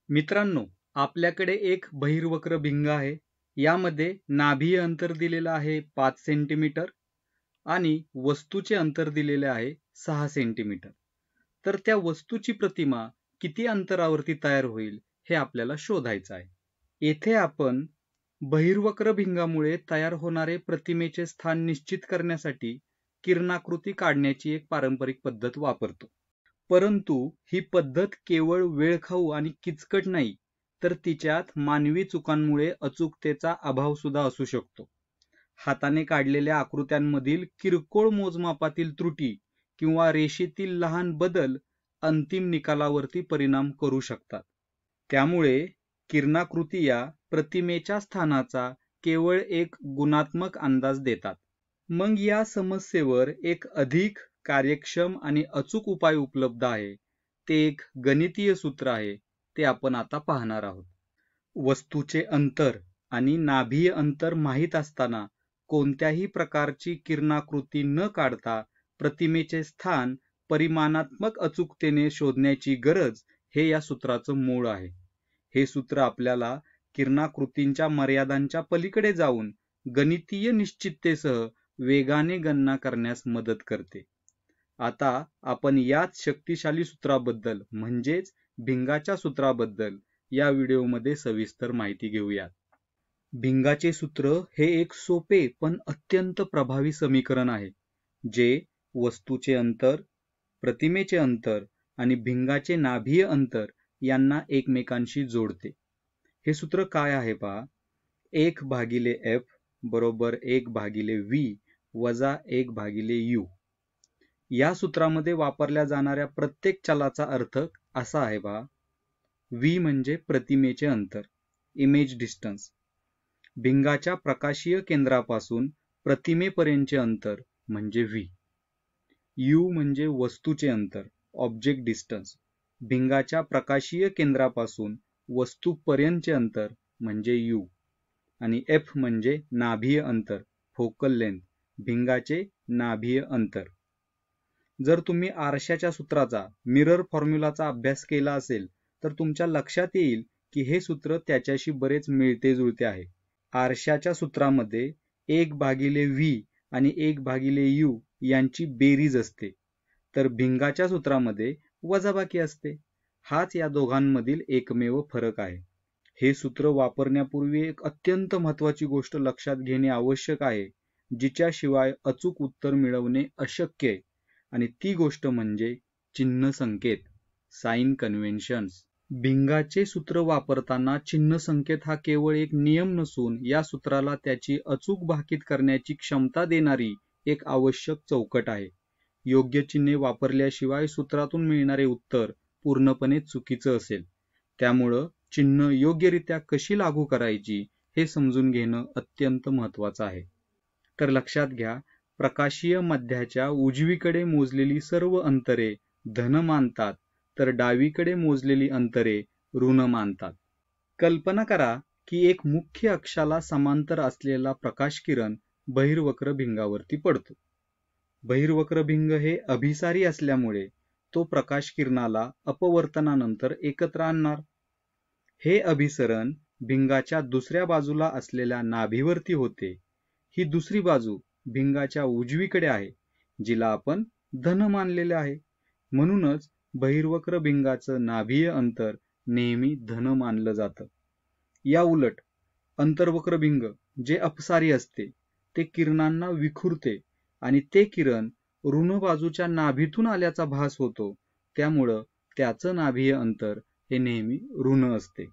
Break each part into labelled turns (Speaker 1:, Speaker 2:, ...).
Speaker 1: मित्रांनो, आपल्याकडे एक बहिर्वक्र भिंग आहे. यामध्ये नाभीय अंतर दिलेलं आहे 5 सेंटीमीटर आणि वस्तूचे अंतर दिलेले आहे 6 सेंटीमीटर. तर त्या वस्तूची प्रतिमा किती अंतरावरती तयार होईल हे आपल्याला शोधायचं आहे. येथे आपण बहिर्वक्र भिंगामुळे तयार होणारे प्रतिमेचे स्थान निश्चित करण्यासाठी किरणाकृती काढण्याची एक पारंपरिक पद्धत वापरतो. परंतु ही पद्धत केवळ वेळखाऊ आणि किचकट नाही, तर तिच्यात मानवी चुकांमुळे अचूकतेचा अभाव सुद्धा असू शकतो. हाताने काढलेल्या आकृत्यांमधील किरकोळ मोजमापातील त्रुटी किंवा रेषेतील लहान बदल अंतिम निकालावरती परिणाम करू शकतात. त्यामुळे किरणाकृती या प्रतिमेच्या स्थानाचा केवळ एक गुणात्मक अंदाज देतात. मग या समस्येवर एक अधिक कार्यक्षम आणि अचूक उपाय उपलब्ध आहे. ते एक गणितीय सूत्र आहे. ते आपण आता पाहणार आहोत. वस्तूचे अंतर आणि नाभीय अंतर माहीत असताना कोणत्याही प्रकारची किरणाकृती न काढता प्रतिमेचे स्थान परिमाणात्मक अचूकतेने शोधण्याची गरज हे या सूत्राचं मूळ आहे. हे सूत्र आपल्याला किरणाकृतींच्या मर्यादांच्या पलीकडे जाऊन गणितीय निश्चिततेसह वेगाने गणना करण्यास मदत करते. आता आपण याच शक्तिशाली सूत्राबद्दल म्हणजेच भिंगाच्या सूत्राबद्दल या व्हिडिओमध्ये सविस्तर माहिती घेऊयात. भिंगाचे सूत्र हे एक सोपे पण अत्यंत प्रभावी समीकरण आहे, जे वस्तूचे अंतर, प्रतिमेचे अंतर आणि भिंगाचे नाभीय अंतर यांना एकमेकांशी जोडते. हे सूत्र काय आहे पहा. 1/f बरोबर 1/v वजा 1/u. या सूत्रामध्ये वापरल्या जाणाऱ्या प्रत्येक चलाचा अर्थ असा आहे पहा. v म्हणजे प्रतिमेचे अंतर, इमेज डिस्टन्स. भिंगाच्या प्रकाशीय केंद्रापासून प्रतिमेपर्यंतचे अंतर म्हणजे v. u म्हणजे वस्तूचे अंतर, ऑब्जेक्ट डिस्टन्स. भिंगाच्या प्रकाशीय केंद्रापासून वस्तूपर्यंतचे अंतर म्हणजे u. आणि f म्हणजे नाभीय अंतर, फोकल लेंथ, भिंगाचे नाभीय अंतर. जर तुम्ही आरशाच्या सूत्राचा, मिरर फॉर्म्युलाचा अभ्यास केला असेल तर तुमच्या लक्षात येईल की हे सूत्र त्याच्याशी बरेच मिळते जुळते आहे. आरशाच्या सूत्रामध्ये 1/v आणि 1/u यांची बेरीज असते, तर भिंगाच्या सूत्रामध्ये वजाबाकी असते. हाच या दोघांमधील एकमेव फरक आहे. हे सूत्र वापरण्यापूर्वी एक अत्यंत महत्त्वाची गोष्ट लक्षात घेणे आवश्यक आहे, जिच्याशिवाय अचूक उत्तर मिळवणे अशक्य आहे. आणि ती गोष्ट म्हणजे चिन्ह संकेत, साइन कन्व्हेन्शन्स. भिंगाचे सूत्र वापरताना चिन्ह संकेत हा केवळ एक नियम नसून या सूत्राला त्याची अचूक भाकीत करण्याची क्षमता देणारी एक आवश्यक चौकट आहे. योग्य चिन्हे वापरल्याशिवाय सूत्रातून मिळणारे उत्तर पूर्णपणे चुकीचं असेल. त्यामुळं चिन्ह योग्यरित्या कशी लागू करायची हे समजून घेणं अत्यंत महत्त्वाचं आहे. तर लक्षात घ्या, प्रकाशीय मध्याच्या उजवीकडे मोजलेली सर्व अंतरे धन मानतात, तर डावीकडे मोजलेली अंतरे ऋण मानतात. कल्पना करा की एक मुख्य अक्षाला समांतर असलेला प्रकाश किरण बहिर्वक्र भिंगावरती पडतो. बहिर्वक्र भिंग हे अभिसारी असल्यामुळे तो प्रकाश किरणाला अपवर्तनानंतर एकत्र आणणार. हे अभिसरण भिंगाच्या दुसऱ्या बाजूला असलेल्या नाभीवरती होते. ही दुसरी बाजू भिंगाच्या उजवीकडे आहे, जिला आपण धन मानलेले आहे. म्हणूनच बहिर्वक्र भिंगाचं नाभीय अंतर नेहमी धन मानलं जातं. या उलट अंतर्वक्र भिंग जे अपसारी असते ते किरणांना विखुरते आणि ते किरण ऋण बाजूच्या नाभीतून आल्याचा भास होतो. त्यामुळं त्याचं नाभीय अंतर हे नेहमी ऋण असते.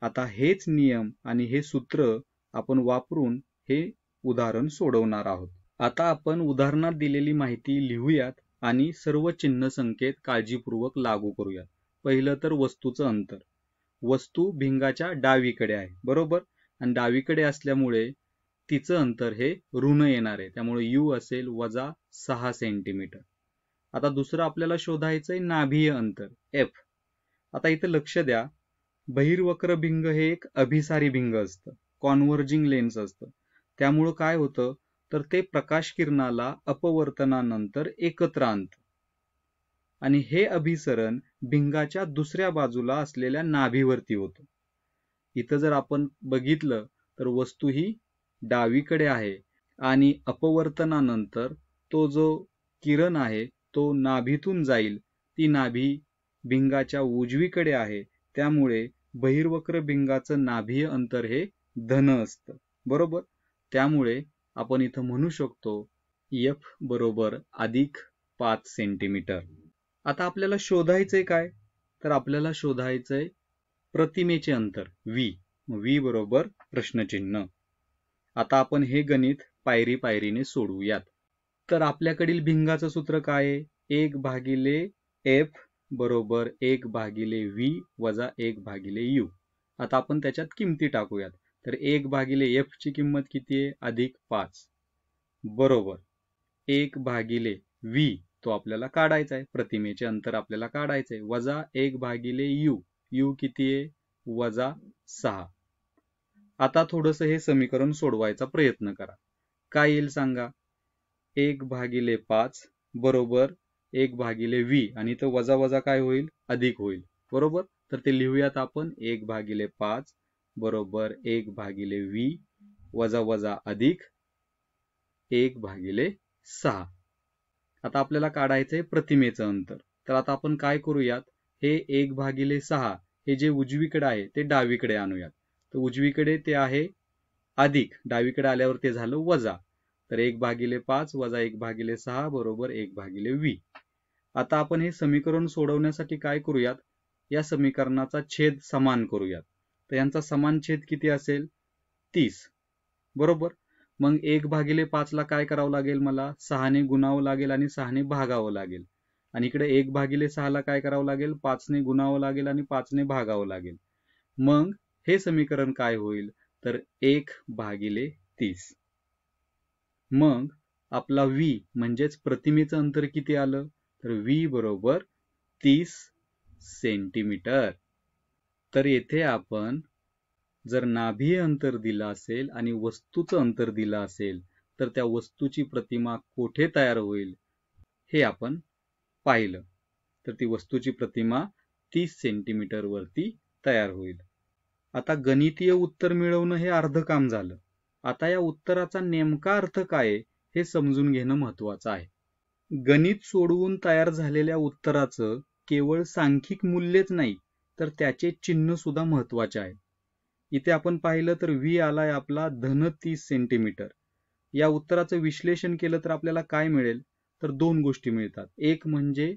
Speaker 1: आता हेच नियम आणि हे सूत्र आपण वापरून हे उदाहरण सोडवणार आहोत. आता आपण उदाहरणात दिलेली माहिती लिहूयात आणि सर्व चिन्ह संकेत काळजीपूर्वक लागू करूयात. पहिलं तर वस्तूचं अंतर. वस्तू भिंगाच्या डावीकडे आहे, बरोबर, आणि डावीकडे असल्यामुळे तिचं अंतर हे ऋण येणार आहे. त्यामुळे u असेल वजा 6 सेंटीमीटर. आता दुसरं आपल्याला शोधायचंय नाभीय अंतर f. आता इथं लक्ष द्या, बहिर्वक्र भिंग हे एक अभिसारी भिंग असतं, कॉन्व्हर्जिंग लेन्स असतं. त्यामुळं काय होतं तर ते प्रकाश किरणाला अपवर्तनानंतर एकत्र आणतं. आणि हे अभिसरण भिंगाच्या दुसऱ्या बाजूला असलेल्या नाभीवरती होतं. इथं जर आपण बघितलं तर वस्तू ही डावीकडे आहे आणि अपवर्तनानंतर तो जो किरण आहे तो नाभीतून जाईल, ती नाभी भिंगाच्या उजवीकडे आहे, त्यामुळे बहिर्वक्र भिंगाचं नाभीय अंतर हे धन असतं, बरोबर. त्यामुळे आपण इथं म्हणू शकतो F बरोबर अधिक 5 सेंटीमीटर. आता आपल्याला शोधायचंय काय, तर आपल्याला शोधायचंय प्रतिमेचे अंतर V. V बरोबर प्रश्नचिन्ह. आता आपण हे गणित पायरी पायरीने सोडवूयात. तर आपल्याकडील भिंगाचं सूत्र काय आहे, 1 भागिले F बरोबर 1 भागिले V वजा 1 भागिले U. आता आपण त्याच्यात किमती टाकूयात. तर 1 भागिले F ची किंमत किती आहे, अधिक 5 बरोबर 1 भागिले V तो आपल्याला काढायचा आहे, प्रतिमेचे अंतर आपल्याला काढायचे आहे, वजा 1 भागिले U. U किती आहे, वजा 6. आता थोडंसं हे समीकरण सोडवायचा प्रयत्न करा. काय येईल सांगा, 1 भागिले 5 बरोबर 1 भागिले V आणि इथं वजा वजा काय होईल, अधिक होईल, बरोबर. तर ते लिहूयात आपण 1 भागिले 5 बरोबर 1 भागिले V वजा वजा अधिक 1 भागिले 6. आता आपल्याला काढायचंय प्रतिमेचं अंतर. तर आता आपण काय करूयात, हे 1 भागिले 6 हे जे उजवीकडे आहे ते डावीकडे आणूयात. तर उजवीकडे ते आहे अधिक, डावीकडे आल्यावर ते झालं वजा. तर 1 भागिले 5 वजा 1 भागिले 6 बरोबर 1 भागिले V. आता आपण हे समीकरण सोडवण्यासाठी काय करूयात, या समीकरणाचा छेद समान करूयात. तर यांचा समान छेद किती असेल, 30 बरोबर. मग 1 भागिले 5 ला काय करावं लागेल, मला 6 ने गुणावं लागेल आणि 6 ने भागावं लागेल. आणि इकडे 1 भागिले 6 ला काय करावं लागेल, 5 ने गुणावं लागेल आणि 5 ने भागावं लागेल. मग हे समीकरण काय होईल, तर 1 भागिले 30. मग आपला V म्हणजेच प्रतिमेचं अंतर किती आलं, तर V बरोबर 30 सेंटीमीटर. तर येथे आपण जर नाभीय अंतर दिलं असेल आणि वस्तूचं अंतर दिलं असेल तर त्या वस्तूची प्रतिमा कोठे तयार होईल हे आपण पाहिलं. तर ती वस्तूची प्रतिमा 30 सेंटीमीटर वरती तयार होईल. आता गणितीय उत्तर मिळवणं हे अर्ध काम झालं. आता या उत्तराचा नेमका अर्थ काय हे समजून घेणं महत्वाचं आहे. गणित सोडवून तयार झालेल्या उत्तराचं केवळ सांख्यिक मूल्यच नाही तर त्याचे चिन्ह सुद्धा महत्वाचे आहे. इथे आपण पाहिलं तर V आलाय आपला धन 30 सेंटीमीटर. या उत्तराचं विश्लेषण केलं तर आपल्याला काय मिळेल, तर दोन गोष्टी मिळतात. एक म्हणजे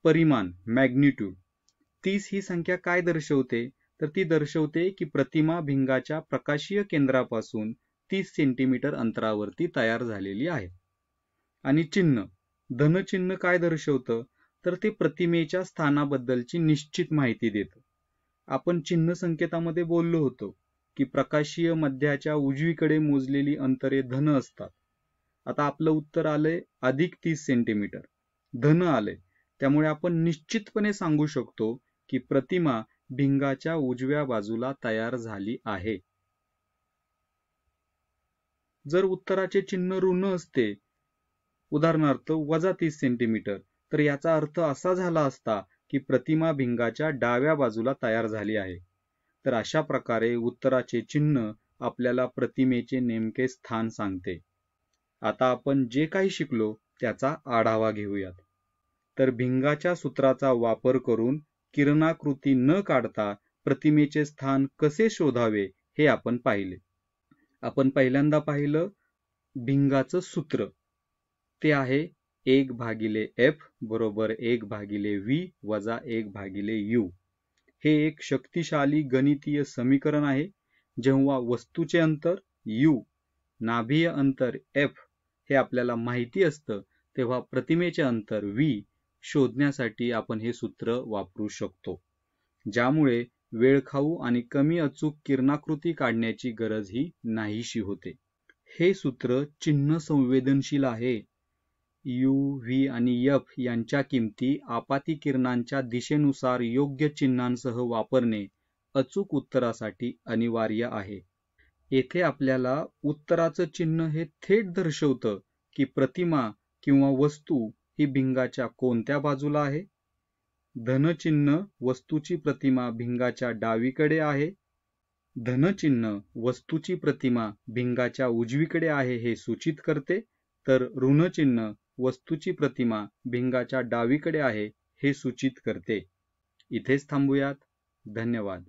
Speaker 1: परिमाण, मॅग्निट्यूड. 30 ही संख्या काय दर्शवते, तर ती दर्शवते की प्रतिमा भिंगाच्या प्रकाशीय केंद्रापासून 30 सेंटीमीटर अंतरावरती तयार झालेली आहे. आणि चिन्ह, धनचिन्ह काय दर्शवतं, तर ते प्रतिमेच्या स्थानाबद्दलची निश्चित माहिती देतं. आपण चिन्ह संकेतामध्ये बोललो होतो की प्रकाशीय मध्याच्या उजवीकडे मोजलेली अंतरे धन असतात. आता आपलं उत्तर आलंय अधिक 30 सेंटीमीटर, धन आलंय. त्यामुळे आपण निश्चितपणे सांगू शकतो की प्रतिमा भिंगाच्या उजव्या बाजूला तयार झाली आहे. जर उत्तराचे चिन्ह ऋण असते, उदाहरणार्थ वजा 30 सेंटीमीटर, तर याचा अर्थ असा झाला असता की प्रतिमा भिंगाच्या डाव्या बाजूला तयार झाली आहे. तर अशा प्रकारे उत्तराचे चिन्ह आपल्याला प्रतिमेचे नेमके स्थान सांगते. आता आपण जे काही शिकलो त्याचा आढावा घेऊयात. तर भिंगाच्या सूत्राचा वापर करून किरणाकृती न काढता प्रतिमेचे स्थान कसे शोधावे हे आपण पाहिले. आपण पहिल्यांदा पाहिलं भिंगाचं सूत्र, ते आहे 1 भागिले F बरोबर 1 भागिले V वजा 1 भागिले U. हे एक शक्तिशाली गणितीय समीकरण आहे. जेव्हा वस्तूचे अंतर U, नाभीय अंतर F हे आपल्याला माहिती असतं, तेव्हा प्रतिमेचे अंतर V शोधण्यासाठी आपण हे सूत्र वापरू शकतो. ज्यामुळे वेळखाऊ आणि कमी अचूक किरणाकृती काढण्याची गरज ही नाहीशी होते. हे सूत्र चिन्ह संवेदनशील आहे. U, V आणि F यांच्या किमती आपाती किरणांच्या दिशेनुसार योग्य चिन्हांसह वापरणे अचूक उत्तरासाठी अनिवार्य आहे. येथे आपल्याला उत्तराचं चिन्ह हे थेट दर्शवतं की प्रतिमा किंवा वस्तू ही भिंगाच्या कोणत्या बाजूला आहे धनचिन्ह वस्तूची प्रतिमा भिंगाच्या डावीकडे आहे. धनचिन्ह वस्तूची प्रतिमा भिंगाच्या उजवीकडे आहे हे सूचित करते, तर ऋणचिन्ह वस्तूची प्रतिमा भिंगाच्या डावीकडे आहे हे सूचित करते. इथेच थांबूयात. धन्यवाद.